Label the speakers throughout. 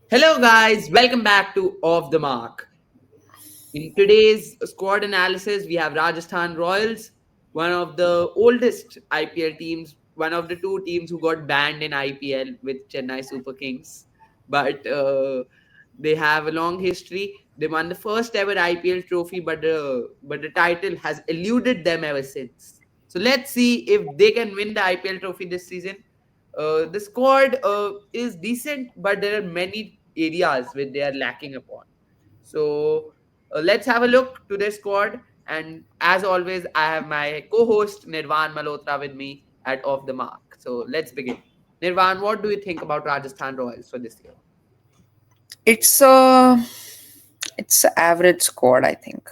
Speaker 1: Hello, guys. Welcome back to Off the Mark. In today's squad analysis, we have Rajasthan Royals, one of the oldest IPL teams, one of the two teams who got banned in IPL with Chennai Super Kings. But they have a long history. They won the first ever IPL trophy, but the title has eluded them ever since. So let's see if they can win the IPL trophy this season. The squad is decent, but there are many areas where they are lacking upon. So let's have a look to their squad. And as always, I have my co-host Nirvan Malhotra with me at Off the Mark. So let's begin. Nirvan, what do you think about Rajasthan Royals for this year?
Speaker 2: It's a it's a average squad, I think.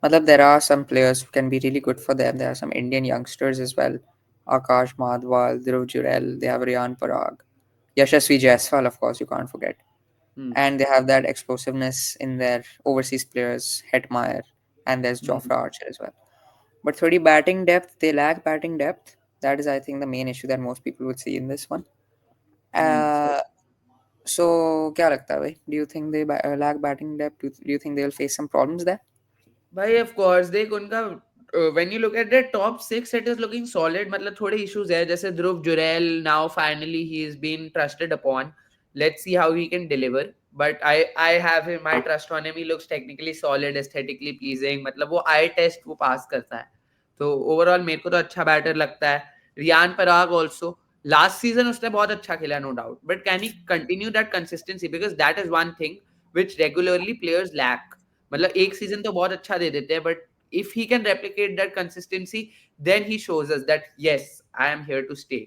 Speaker 2: Matlab, there are some players who can be really good for them. There are some Indian youngsters as well. Akash Madhwal, Dhruv Jurel, they have Riyan Parag. Yashasvi Jaiswal, of course, you can't forget.
Speaker 1: Hmm.
Speaker 2: And they have that explosiveness in their overseas players, Hetmeyer, and there's
Speaker 1: Hmm.
Speaker 2: Jofra Archer as well. But 30 batting depth, they lack batting depth. That is, I think, the main issue that most people would see in this one.
Speaker 1: Hmm.
Speaker 2: Uh, so, क्या लगता है भाई? Do you think they lack batting depth? Do you think they'll face some problems there?
Speaker 1: भाई of course देख उनका when you look at the top 6 it is looking solid मतलब थोड़े issues है जैसे Dhruv Jurel now finally he is been trusted upon let's see how he can deliver but I have him my trust on him he looks technically solid aesthetically pleasing मतलब वो आई test वो पास करता है तो ओवरऑल मेरे को तो अच्छा बैटर लगता है Riyan Parag also last season उसने बहुत अच्छा खेला no doubt but can he continue that consistency because that is one thing which regularly players lack मतलब एक सीजन तो बहुत अच्छा दे देते हैं but if he can replicate that consistency then he shows us that yes I am here to stay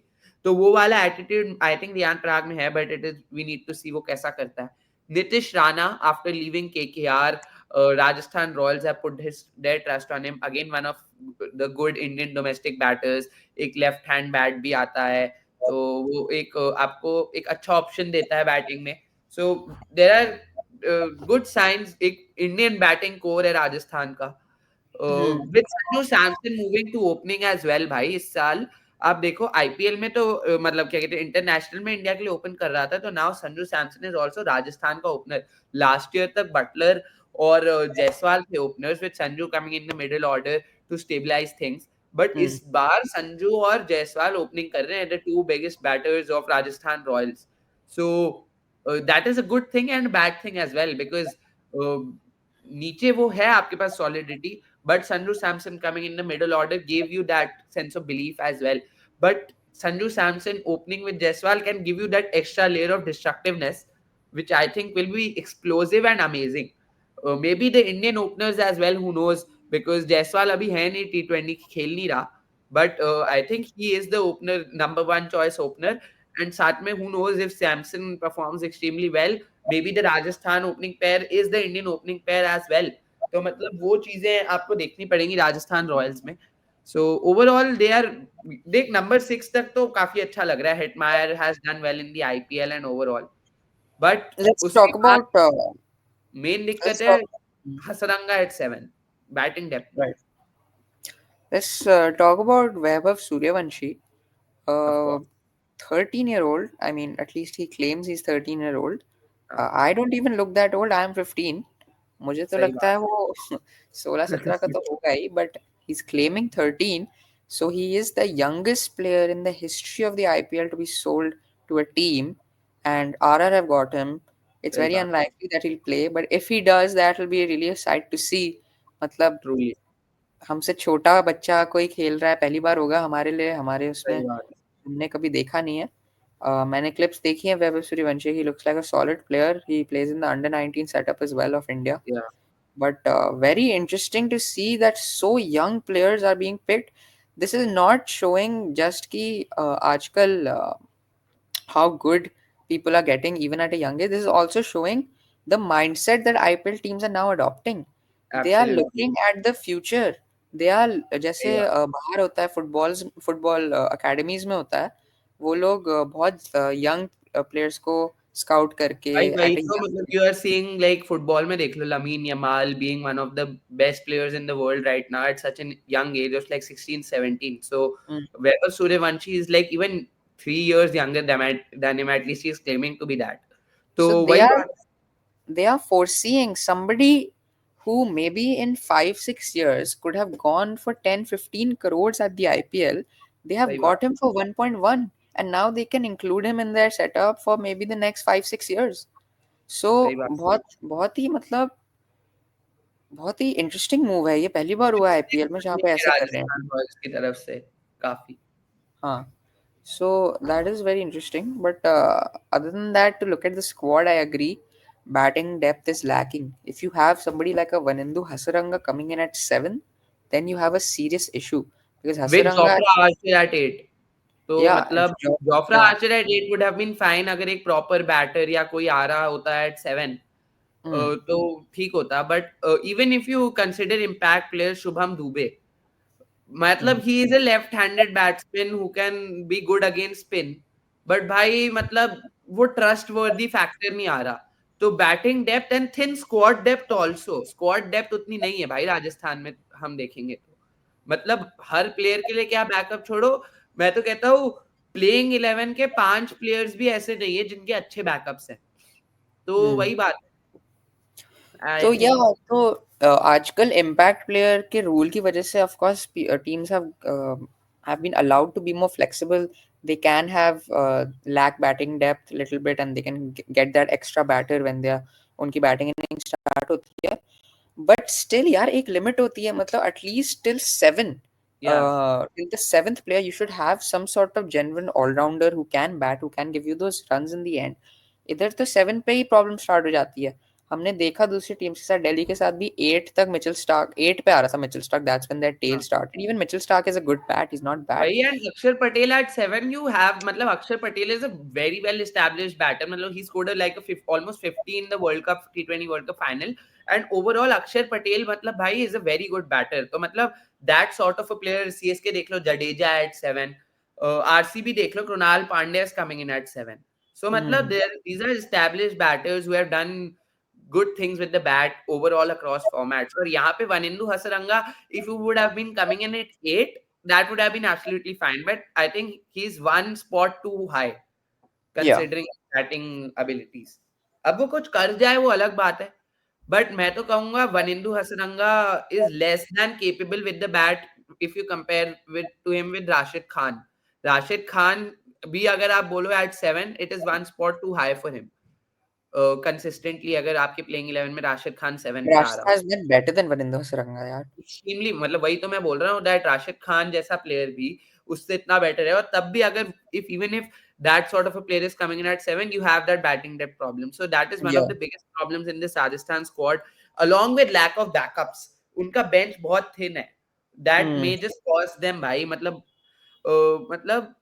Speaker 1: तो वो वाला attitude I think Riyan Parag में है but it is we need to see वो कैसा करता है Nitish Rana after leaving KKR Rajasthan Royals have put their trust on him again one of the good Indian domestic batters एक लेफ्ट हैंड बैट भी आता है तो वो एक आपको एक अच्छा ऑप्शन देता है बैटिंग में so there are good signs एक इंडियन बैटिंग कोर है राजस्थान का with Sanju Samson moving to opening as well भाई इस साल आप देखो आईपीएल में तो मतलब क्या कहते हैं इंटरनेशनल में इंडिया के लिए ओपन कर रहा था तो now Sanju Samson is also Rajasthan का ओपनर लास्ट ईयर तक बटलर और जायसवाल थे openers with Sanju coming in the middle order to stabilise things but
Speaker 2: Hmm.
Speaker 1: इस बार संजू और जायसवाल ओपनिंग कर रहे हैं the two biggest batters of Rajasthan Royals so that is a good thing and bad thing as well because नीचे वो है आपके पास solidity but Sanju Samson coming in the middle order gave you that sense of belief as well. But Sanju Samson opening with Jaiswal can give you that extra layer of destructiveness, which I think will be explosive and amazing. Maybe the Indian openers as well, who knows? Because Jaiswal abhi hai nahi T20 खेल नहीं रहा. But I think he is the opener, number one choice opener. And साथ में who knows if Samson performs extremely well, maybe the Rajasthan opening pair is the Indian opening pair as well. तो मतलब वो चीजें आपको देखनी पड़ेंगी Rajasthan Royals में सो ओवरऑल दे आर देख नंबर 6 तक तो काफी अच्छा लग रहा है Hetmyer has done well in the IPL and overall but
Speaker 2: Let's
Speaker 1: उसके
Speaker 2: talk
Speaker 1: बाद
Speaker 2: about.
Speaker 1: मेन दिक्कत
Speaker 2: Let's
Speaker 1: है
Speaker 2: talk.
Speaker 1: Hasaranga at 7 batting depth में
Speaker 2: Right. Let's talk about Vaibhav Suryavanshi.
Speaker 1: Of
Speaker 2: Uh,
Speaker 1: course
Speaker 2: 13-year-old. I mean, at least he claims he's 13-year-old. I don't even look that old. I am 15. मुझे तो
Speaker 1: सही
Speaker 2: लगता
Speaker 1: बात
Speaker 2: है वो 16-17 का तो होगा ही, but he's claiming 13. So he is the youngest player in the history of the IPL to be sold to a team, and RR have got him. It's
Speaker 1: सही
Speaker 2: very
Speaker 1: बात
Speaker 2: unlikely that he'll play, but if he does, that will be really a sight to see. मतलब
Speaker 1: truly
Speaker 2: हमसे छोटा बच्चा कोई खेल रहा है, पहली बार होगा हमारे लिए, हमारे उसमें
Speaker 1: सही बात
Speaker 2: हमने कभी देखा नहीं है. मैंने क्लिप्स देखी हैं Vaibhav Suryavanshi. He looks like a solid player. He plays in the under 19 setup as well of India.
Speaker 1: या
Speaker 2: But very interesting to see that so young players are being picked. This is not showing just कि आजकल how good people are getting even at a young age. This is also showing the mindset that IPL teams are now adopting. They are
Speaker 1: absolutely
Speaker 2: looking at the future. They are
Speaker 1: सही
Speaker 2: जैसे
Speaker 1: बात
Speaker 2: बाहर होता है football academies में होता है वो लोग बहुत यंग प्लेयर्स को स्काउट करके
Speaker 1: भाई वही
Speaker 2: एट अ
Speaker 1: तो मतलब you are seeing like football में देख लो Lamine Yamal being one of the best players in the world right now at such an young age of like 16 17 so Vaibhav Suryavanshi is like even 3 years younger than him, at least he is claiming to be that. तो
Speaker 2: So
Speaker 1: वही बात
Speaker 2: they are foreseeing somebody who maybe in 5 6 years could have gone for 10 15 crores at the IPL. They have
Speaker 1: वही बात
Speaker 2: got him for 1.1, and now they can include him in their setup for maybe the next 5 6 years.
Speaker 1: वही
Speaker 2: So
Speaker 1: बात
Speaker 2: बहुत ही मतलब बहुत ही interesting move है ये, पहली बार हुआ है आईपीएल में जहाँ पे ऐसे कर रहे हैं.
Speaker 1: राजस्थान रॉयल्स की तरफ से काफी
Speaker 2: हाँ. So that is very interesting. But other than that, to look at the squad, I agree. Batting depth is lacking. If you have somebody like a Vanindu Hasaranga coming in at 7, then you have a serious issue because
Speaker 1: with
Speaker 2: Hasaranga,
Speaker 1: Jofra Archer at 8. तो
Speaker 2: yeah,
Speaker 1: मतलब Jofra
Speaker 2: yeah,
Speaker 1: Archer at 8 would have been fine अगर एक proper batter या कोई आ रहा होता eight 7
Speaker 2: mm,
Speaker 1: तो ठीक होता but even if you consider impact player Shubham Dubey मतलब
Speaker 2: mm,
Speaker 1: he is a left handed batsman who can be good against spin but भाई मतलब वो ट्रस्ट वर्दी फैक्टर नहीं आ रहा तो batting depth and thin squad depth also squad depth उतनी नहीं है भाई राजस्थान में हम देखेंगे तो मतलब हर प्लेयर के लिए क्या बैकअप छोड़ो मैं तो कहता हूँ प्लेइंग 11 के 5 प्लेयर्स भी ऐसे नहीं है जिनके अच्छे बैकअप्स हैं तो
Speaker 2: mm.
Speaker 1: वही बात आई
Speaker 2: तो या
Speaker 1: थिंक
Speaker 2: तो आजकल इम्पैक्ट प्लेयर के रूल की वजह से of course teams have been allowed to be more flexible. They can have lack batting depth a little bit, and they can get that extra batter when they are उनकी batting inning start होती है. But still यार एक limit होती है, मतलब at least till 7,
Speaker 1: या
Speaker 2: till the seventh player you should have some sort of genuine all-rounder who can bat, who can give you those runs in the end. इधर तो 7 पे ही प्रॉब्लम स्टार्ट हो जाती है. हमने देखा दूसरी टीम के साथ, दिल्ली के साथ भी 8 तक मिचेल स्टार्क 8 पे आ रहा था. Mitchell Starc, that's when their tail started. Even Mitchell Starc is a good bat, is not bad.
Speaker 1: वही and Axar Patel at 7 you have मतलब Axar Patel is a very well established batter मतलब he scored like almost 50 in the world cup T20 world cup final and overall Axar Patel मतलब भाई is a very good batter तो मतलब that sort of a player CSK देख लो Jadeja at 7 RCB देख लो Krunal Pandya is coming in at 7 so matlab these are established batters who have done good things with the bat overall across formats और यहाँ पे Wanindu Hasaranga if you would have been coming in at 8 that would have been absolutely fine but I think he's one spot too high
Speaker 2: या
Speaker 1: considering his batting abilities अब वो कुछ कर जाए वो अलग बात है बट मैं तो कहूंगा Wanindu Hasaranga is less than capable with the bat if you compare with to him with Rashid Khan भी अगर आप बोलो at 7 it is one spot too high for him consistently अगर आपके प्लेइंग 11 में राशिद खान 7 पे आ रहा
Speaker 2: राशिद
Speaker 1: हो
Speaker 2: has been better than Wanindu Hasaranga यार.
Speaker 1: एक्सट्रीमली मतलब वही तो मैं बोल रहा हूँ दैट राशिद खान जैसा प्लेयर भी उससे इतना बेटर है और तब भी अगर if that sort of a player is coming in at 7 you have that batting depth problem so that is one of
Speaker 2: या
Speaker 1: the biggest problems in this Rajasthan squad along with lack of backups उनका bench बहुत thin है that may just cost them भाई मतलब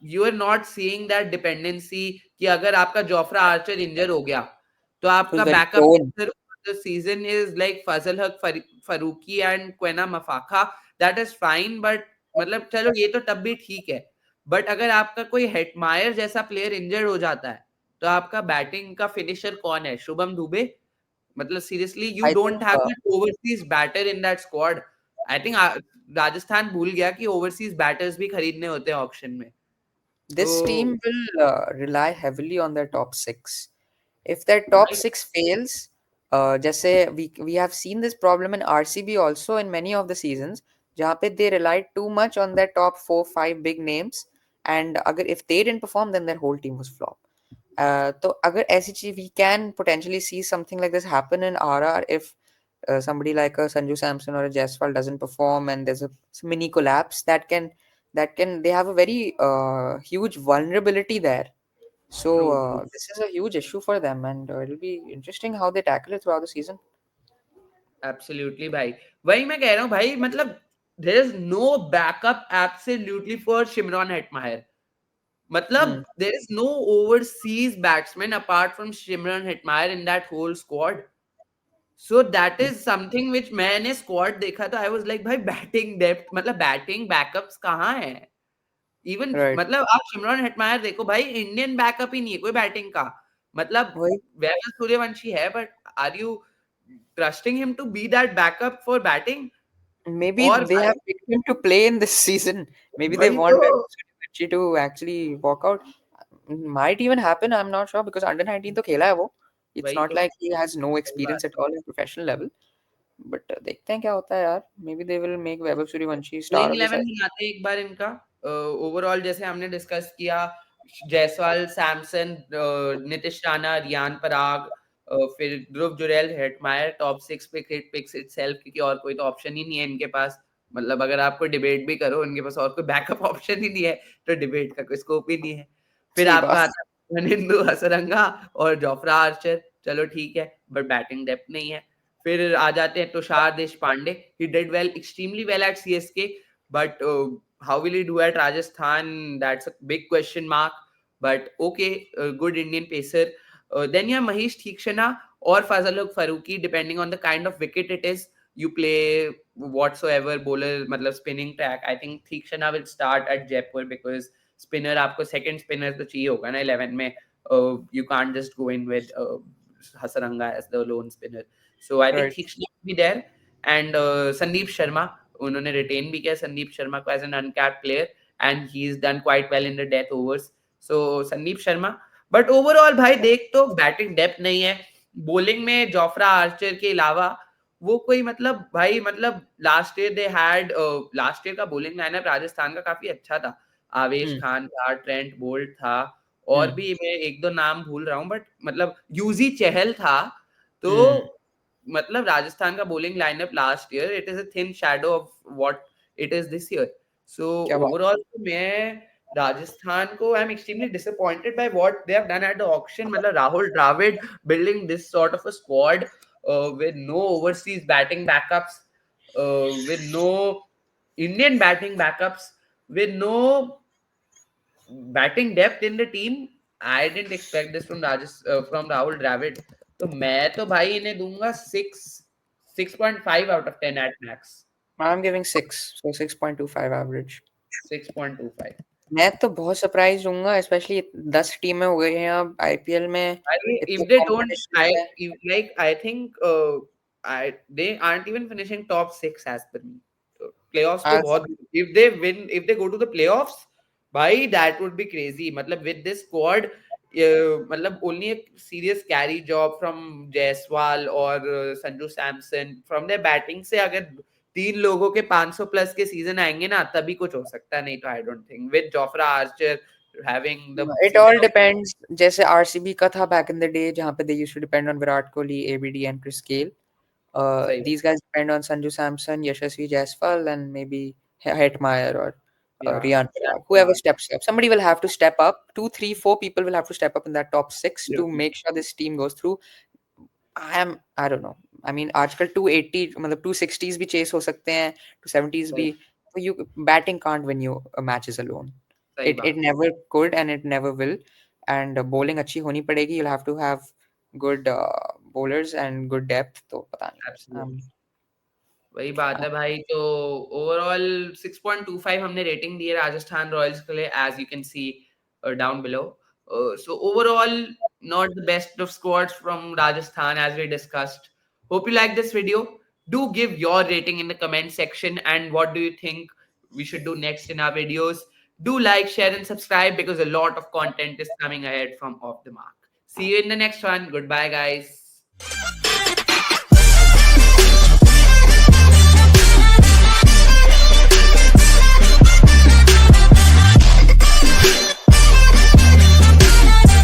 Speaker 1: you are not seeing that dependency कि अगर आपका Jofra Archer इंजर हो गया तो
Speaker 2: who's
Speaker 1: आपका
Speaker 2: very
Speaker 1: backup
Speaker 2: prone.
Speaker 1: Season is like Fazal Haq Farooqi and Kwena Maphaka that is fine but मतलब चलो ये तो तब भी ठीक है बट अगर आपका कोई हेटमायर जैसा प्लेयर इंजर्ड हो जाता है तो आपका बैटिंग का फिनिशर कौन है शुभम दुबे मतलब seriously you
Speaker 2: I think
Speaker 1: don't have that overseas batter in that squad I think Rajasthan भूल गया कि ओवरसीज बैटर्स भी खरीदने होते हैं ऑक्शन में तो
Speaker 2: this team will rely heavily on their top 6. If their top
Speaker 1: भाई
Speaker 2: 6 fails, जैसे we have seen this problem in RCB also in many of the seasons, जहाँ पे they relied too much on their top 4 5 big names, and अगर if they didn't perform, then their whole team was flop. तो अगर ऐसी चीज we can potentially see something like this happen in RR if somebody like a Sanju Samson or a Jaiswal doesn't perform and there's a mini collapse that can they have a very huge vulnerability there. So
Speaker 1: true true
Speaker 2: this is a huge issue for them, and it'll be interesting how they tackle it throughout the season.
Speaker 1: Absolutely भाई वही मैं कह रहा हूँ भाई मतलब there is no backup absolutely for Shimron Hetmyer मतलब
Speaker 2: Hmm.
Speaker 1: There is no overseas batsman apart from Shimron Hetmyer in that whole squad so that is something which मैंने स्क्वाड देखा तो आई वाज लाइक भाई batting depth मतलब batting backups कहाँ है even
Speaker 2: Right.
Speaker 1: मतलब आप शिमरॉन हेटमायर देखो भाई इंडियन बैकअप ही नहीं है कोई बैटिंग का मतलब
Speaker 2: वही
Speaker 1: वैभव सूर्यवंशी है, but are you trusting him to be that backup for batting?
Speaker 2: maybe
Speaker 1: और
Speaker 2: they have
Speaker 1: भाई
Speaker 2: picked him to play in this season. Maybe they
Speaker 1: वही
Speaker 2: want
Speaker 1: तो
Speaker 2: Suryavanshi to actually walk out. Might even happen. I'm not sure because under 19 तो खेला है वो. It's
Speaker 1: वही
Speaker 2: not
Speaker 1: तो
Speaker 2: like he has no
Speaker 1: सही बात
Speaker 2: experience at all at professional level. But देखते हैं क्या होता है यार. Maybe they will make Vaibhav Suryavanshi star
Speaker 1: playing
Speaker 2: of the
Speaker 1: 11
Speaker 2: side.
Speaker 1: बनाते हैं एक बार इनका। ओवरऑल जैसे हमने डिस्कस किया, जायसवाल, सैमसन, नितिश राणा, रियान पराग, फिर Dhruv Jurel, Hetmyer, top 6 pick, hit picks itself, क्योंकि और कोई तो ऑप्शन ही नहीं है इनके पास। मतलब अगर आपको डिबेट भी करो, इनके पास और कोई बैकअप ऑप्शन ही नहीं है, तो डिबेट का कोई स्कोप ही नहीं है। फिर
Speaker 2: सही
Speaker 1: आपका
Speaker 2: बात.
Speaker 1: आता है धनिंदु हसरंगा और जोफ्रा आर्चर, चलो ठीक है, बट बैटिंग डेप्थ नहीं है। फिर आ जाते हैं Tushar Deshpande, he did well, extremely well at CSK, but how will he do at Rajasthan? That's a big question mark. But okay, good Indian pacer. Then yeah, Mahesh Theekshana or Fazaluk Faruqi, depending on the kind of wicket it is. You play whatsoever bowler, matlab spinning track. I think Theekshana will start at Jaipur because spinner, आपको second spinner तो चाहिए होगा ना 11 में. You can't just go in with Hasaranga as the lone spinner. So I think
Speaker 2: Right.
Speaker 1: Theekshana will be there. And Sandeep Sharma, उन्होंने retain भी किया संदीप शर्मा को as an uncapped player, and he is done quite well in the death overs. So Sandeep Sharma, but overall भाई देख तो batting depth नहीं है। Bowling में जोफ्रा आर्चर के अलावा वो कोई मतलब भाई, मतलब last year they had, last year का बॉलिंग लाइनअप राजस्थान का काफी अच्छा था। आवेश
Speaker 2: Hmm.
Speaker 1: खान था, ट्रेंट बोल्ट था, और
Speaker 2: Hmm.
Speaker 1: भी मैं एक दो नाम भूल रहा हूँ, बट मतलब यूजी चहल था। तो
Speaker 2: Hmm.
Speaker 1: मतलब राजस्थान का bowling lineup last year, it is a thin shadow of what it is this year. So
Speaker 2: क्या बात.
Speaker 1: ओवरऑल मैं राजस्थान को, I am extremely disappointed by what they have done at the auction. मतलब Rahul Dravid building this sort of a squad with no overseas batting backups, with no Indian batting backups, with no batting depth in the team. I didn't expect this from Rahul Dravid. तो मैं तो भाई इन्हें दूंगा 6.5 out of 10 at max.
Speaker 2: I'm giving 6, so 6.25 average.
Speaker 1: 6.25।
Speaker 2: मैं तो बहुत surprise हूँगा, specially 10 टीमें हो गई हैं अब आईपीएल में.
Speaker 1: If
Speaker 2: इतना
Speaker 1: they don't,
Speaker 2: कंपटीशन है.
Speaker 1: I think they aren't even finishing top 6 as per me. So, playoffs तो
Speaker 2: As
Speaker 1: बहुत, if they win, if they go to the playoffs, भाई that would be crazy. मतलब with this squad, मतलब only a serious carry job from Jaiswal or Sanju Samson from their batting से अगर 3 लोगों के 500 plus के season आएंगे ना, तभी कुछ हो सकता है, नहीं तो I don't think with Jofra Archer having the
Speaker 2: it
Speaker 1: season
Speaker 2: all
Speaker 1: of,
Speaker 2: depends. जैसे आरसीबी का था back in the day जहाँ पे they used to depend on Virat Kohli, ABD and Chris Gale.
Speaker 1: सही
Speaker 2: These guys depend on Sanju Samson, Yashasvi Jaiswal and maybe Hetmeyer or
Speaker 1: yeah,
Speaker 2: Riyan Parag. Whoever steps up. Somebody will have to step up. 2, 3, 4 people will have to step up in that top 6 to make sure this team goes through. I don't know. I mean, आजकल 280 मतलब 260s भी chase हो सकते हैं, 270s
Speaker 1: सही
Speaker 2: भी. So you batting can't win you matches alone.
Speaker 1: सही
Speaker 2: It
Speaker 1: बात।
Speaker 2: never could and it never will. And bowling अच्छी होनी पड़ेगी. You'll have to have good bowlers and good depth. तो पता नहीं बस.
Speaker 1: एब्सोल्युटली वही बात है भाई। तो ओवरऑल 6.25 हमने रेटिंग दी है राजस्थान रॉयल्स के लिए, as you can see down below. So overall not the best of squads from Rajasthan as we discussed. Hope you like this video. Do give your rating in the comment section, and what do you think we should do next in our videos. Do like, share and subscribe because a lot of content is coming ahead from Off the Mark. See you in the next one. Goodbye guys.